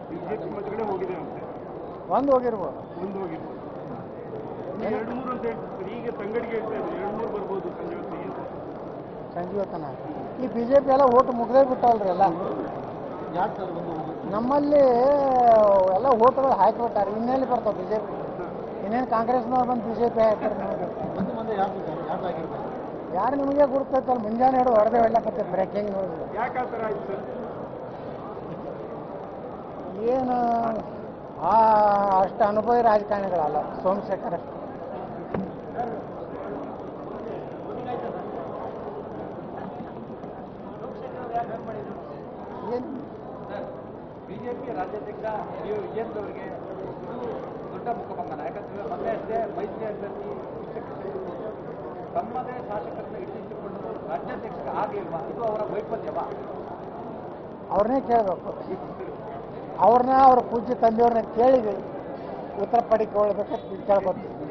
BJP ಮತಗಳೇ ಹೋಗಿದೆ ಅಂತೆ. ಒಂದು ಹೋಗಿರ್ಬೋದು. ಎರಡು ಮೂರು ಅಂತ ಹೇಳ್ತಾರೆ. ಈಗ ತಂಗಡಿಗೆ ಹೇಳ್ತಾ ಇದ್ದಾರೆ 2-3 ಬರ್ಬೋದು ಸಂಜೆ ಹೊತ್ತಿಗೆ. ಸಂಜೆ ಹೊತ್ತನ ಈ ಬಿಜೆಪಿ ಎಲ್ಲ ಓಟ್ ಮುಗ್ದೇ ಬಿಟ್ಟವಲ್ರಿ ಎಲ್ಲ. ನಮ್ಮಲ್ಲಿ ಎಲ್ಲ ಓಟ್ಗಳು ಹಾಕಿಬಿಟ್ಟಾರೆ. ಇನ್ನೆಲ್ಲಿ ಬರ್ತಾವೆ ಬಿಜೆಪಿ? ಇನ್ನೇನು ಕಾಂಗ್ರೆಸ್ನವ್ರು ಬಂದು ಬಿಜೆಪಿ ಹಾಕ್ತಾರೆ. ನಮಗೆ ಯಾರು ನಿಮಗೆ ಗುರುತೈತಲ್ಲ, ಮುಂಜಾನೆ ಹಿಡಿದು ಹೊಡೆದೇ ಹೊಡ್ಲಕತ್ತೆ ಬ್ರೇಕಿಂಗ್ ನೋಡಿ. ಯಾಕೆ ಆ ಥರ ಆಯ್ತು ಸರ್? ಏನು ಅಷ್ಟು ಅನುಭವಿ ರಾಜಕಾರಣಿಗಳಲ್ಲ ಸೋಮಶೇಖರ್ ಅಷ್ಟು. ಏನು ಬಿಜೆಪಿ ರಾಜ್ಯಾಧ್ಯಕ್ಷ ವಿಜೇಂದ್ರ ಅವರಿಗೆ ದೊಡ್ಡ ಮುಖಭಂಗನ. ಯಾಕಂದ್ರೆ ಮೊನ್ನೆ ಅಷ್ಟೇ ಮೈತ್ರಿ ಅಭ್ಯರ್ಥಿ ತಮ್ಮದೇ ಶಾಸಕರನ್ನ ಇಟ್ಟಿಸಿಕೊಂಡು ರಾಜ್ಯಾಧ್ಯಕ್ಷ ಆಗಲಿಲ್ವಾ? ಇದು ಅವರ ವೈಫಲ್ಯವಾ? ಅವ್ರನ್ನೇ ಕೇಳಬೇಕು. ಅವ್ರ ಪೂಜ್ಯ ತಂದೆಯವ್ರನ್ನ ಕೇಳಿದ್ವಿ, ಉತ್ತರ ಪಡಿಕೊಳ್ಳಬೇಕಂತ ಕೇಳ್ಕೊತೀವಿ.